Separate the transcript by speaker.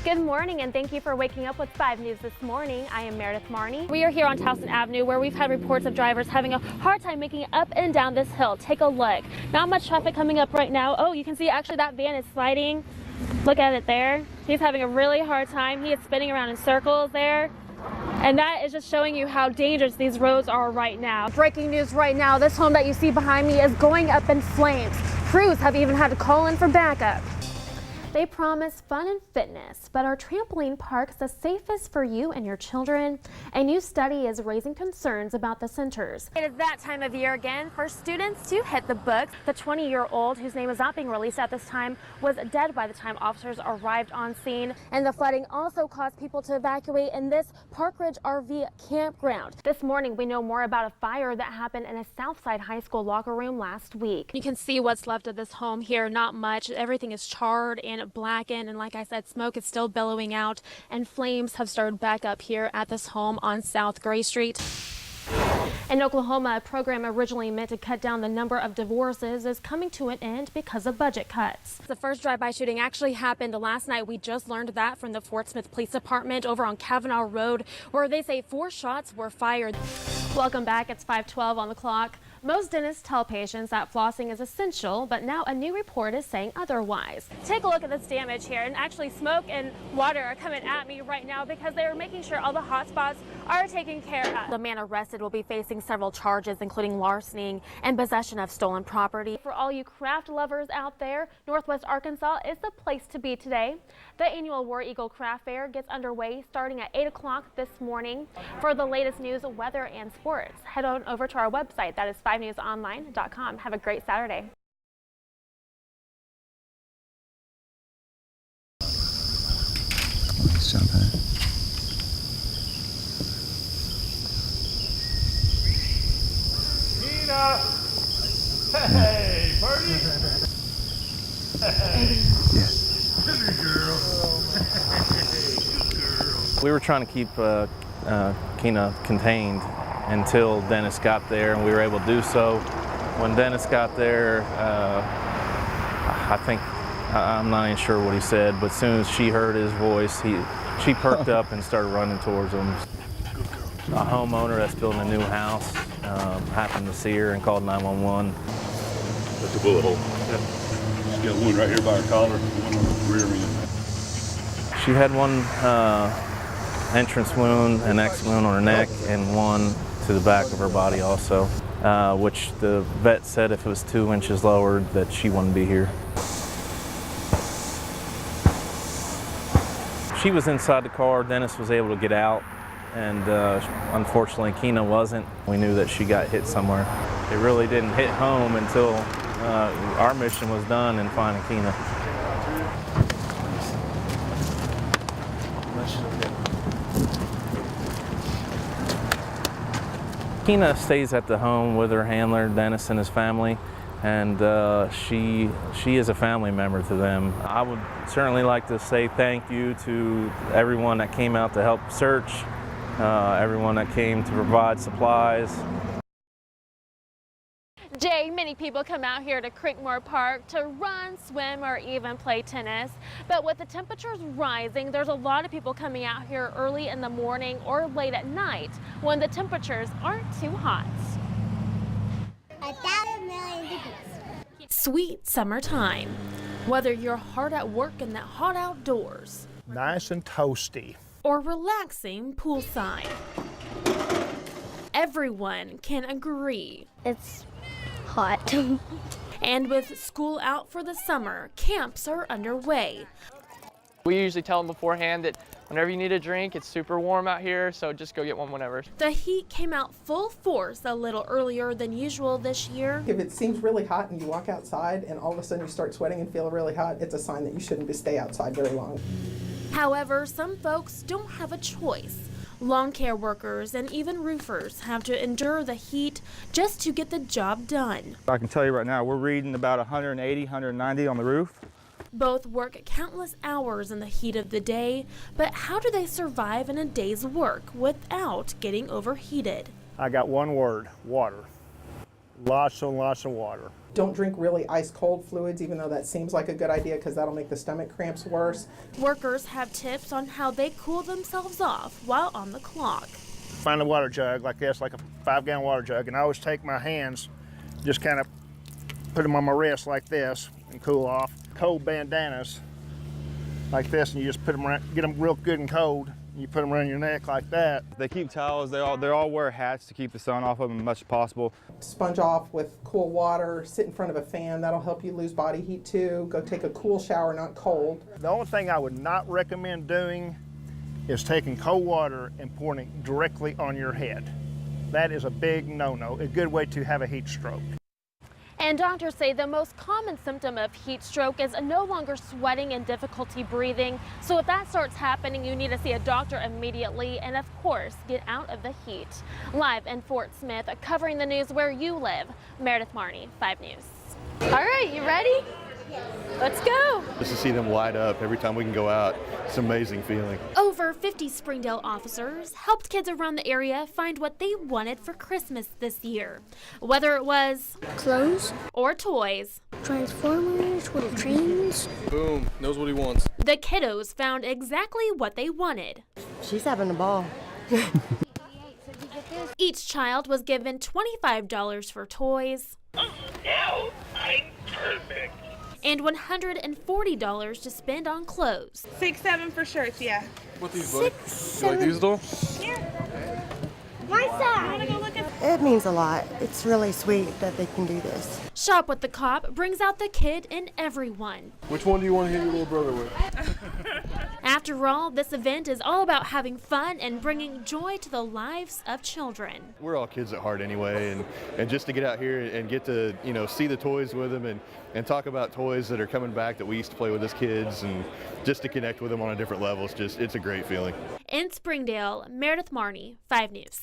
Speaker 1: Good morning and thank you for waking up with 5 News this morning. I am Meredith Marney. We are here on Towson Avenue where we've had reports of drivers having a hard time making it up and down this hill. Take a look. Not much traffic coming up right now. Oh, you can see actually that van is sliding. Look at it there. He's having a really hard time. He is spinning around in circles there. And that is just showing you how dangerous these roads are right now. Breaking news right now, this home that you see behind me is going up in flames. Crews have even had to call in for backup. They promise fun and fitness, but are trampoline parks the safest for you and your children? A new study is raising concerns about the centers. It is that time of year again for students to hit the books. The 20-year-old, whose name is not being released at this time, was dead by the time officers arrived on scene. And the flooding also caused people to evacuate in this Park Ridge RV campground. This morning, we know more about a fire that happened in a Southside High School locker room last week. You can see what's left of this home here, not much. Everything is charred and blackened, and like I said, smoke is still billowing out and flames have started back up here at this home on South Gray Street. In Oklahoma, a program originally meant to cut down the number of divorces is coming to an end because of budget cuts. The first drive-by shooting actually happened last night. We just learned that from the Fort Smith Police Department over on Kavanaugh Road, where they say 4 shots were fired. Welcome back. It's 5:12 on the clock. Most dentists tell patients that flossing is essential, but now a new report is saying otherwise. Take a look at this damage here, and actually smoke and water are coming at me right now because they are making sure all the hot spots are taken care of. The man arrested will be facing several charges, including larceny and possession of stolen property. For all you craft lovers out there, Northwest Arkansas is the place to be today. The annual War Eagle Craft Fair gets underway starting at 8 o'clock this morning. For the latest news, weather, and sports, head on over to our website. That is 5newsonline.com. Have a great Saturday.
Speaker 2: Nice job, huh?
Speaker 3: Nina! Hey, party! Hey!
Speaker 2: Yes.
Speaker 3: Good girl. Good girl.
Speaker 4: We were trying to keep Keena contained until Dennis got there, and we were able to do so. When Dennis got there, I'm not even sure what he said, but as soon as she heard his voice, she perked up and started running towards him. A homeowner that's building a new house happened to see her and called 911.
Speaker 5: That's a bullet hole. Yep. She's got one right here by her collar, one on the rear end.
Speaker 4: She had one entrance wound, an X wound on her neck, and one to the back of her body also, which the vet said if it was 2 inches lower that she wouldn't be here. She was inside the car. Dennis was able to get out, and unfortunately Keena wasn't. We knew that she got hit somewhere. It really didn't hit home until our mission was done in finding Keena. Keena stays at the home with her handler, Dennis, and his family, and she is a family member to them. I would certainly like to say thank you to everyone that came out to help search, everyone that came to provide supplies.
Speaker 1: Jay, many people come out here to Creekmore Park to run, swim, or even play tennis. But with the temperatures rising, there's a lot of people coming out here early in the morning or late at night when the temperatures aren't too hot.
Speaker 6: 1,000,000,000 degrees.
Speaker 1: Sweet summertime. Whether you're hard at work in the hot outdoors,
Speaker 3: Nice and toasty.
Speaker 1: or relaxing poolside, everyone can agree.
Speaker 6: It's hot.
Speaker 1: And with school out for the summer, camps are underway.
Speaker 7: We usually tell them beforehand that whenever you need a drink, it's super warm out here, so just go get one whenever.
Speaker 1: The heat came out full force a little earlier than usual this year.
Speaker 8: If it seems really hot and you walk outside and all of a sudden you start sweating and feel really hot, it's a sign that you shouldn't stay outside very long.
Speaker 1: However, some folks don't have a choice. Lawn care workers and even roofers have to endure the heat just to get the job done.
Speaker 9: I can tell you right now, we're reading about 180, 190 on the roof.
Speaker 1: Both work countless hours in the heat of the day, but how do they survive in a day's work without getting overheated?
Speaker 9: I got one word: water.
Speaker 3: Lots and lots of water.
Speaker 8: Don't drink really ice cold fluids, even though that seems like a good idea because that'll make the stomach cramps worse.
Speaker 1: Workers have tips on how they cool themselves off while on the clock.
Speaker 3: Find a water jug like this, like a 5-gallon water jug, and I always take my hands, just kind of put them on my wrist like this and cool off. Cold bandanas like this, and you just put them around, get them real good and cold. You put them around your neck like that.
Speaker 9: They keep towels. They all wear hats to keep the sun off of them as much as possible.
Speaker 8: Sponge off with cool water, sit in front of a fan, that'll help you lose body heat too. Go take a cool shower, not cold.
Speaker 3: The only thing I would not recommend doing is taking cold water and pouring it directly on your head. That is a big no-no, a good way to have a heat stroke.
Speaker 1: And doctors say the most common symptom of heat stroke is no longer sweating and difficulty breathing. So if that starts happening, you need to see a doctor immediately and, of course, get out of the heat. Live in Fort Smith, covering the news where you live, Meredith Marney, 5 News. All right, you ready? Let's go.
Speaker 2: Just to see them light up every time we can go out, it's an amazing feeling.
Speaker 1: Over 50 Springdale officers helped kids around the area find what they wanted for Christmas this year. Whether it was
Speaker 6: Clothes,
Speaker 1: or toys,
Speaker 6: Transformers, little trains.
Speaker 10: Boom, knows what he wants.
Speaker 1: the kiddos found exactly what they wanted.
Speaker 6: She's having a ball.
Speaker 1: Each child was given $25 for toys.
Speaker 3: Oh, now I'm perfect.
Speaker 1: And $140 to spend on clothes.
Speaker 11: 6, 7 for shirts, yeah.
Speaker 10: What these, buddy? You like these, though?
Speaker 6: My side. It means a lot. It's really sweet that they can do this.
Speaker 1: Shop with the Cop brings out the kid in everyone.
Speaker 10: Which one do you want to hit your little brother with?
Speaker 1: After all, this event is all about having fun and bringing joy to the lives of children.
Speaker 2: We're all kids at heart anyway, and just to get out here and get to, see the toys with them and talk about toys that are coming back that we used to play with as kids, and just to connect with them on a different level, it's a great feeling.
Speaker 1: In Springdale, Meredith Marney, 5 News.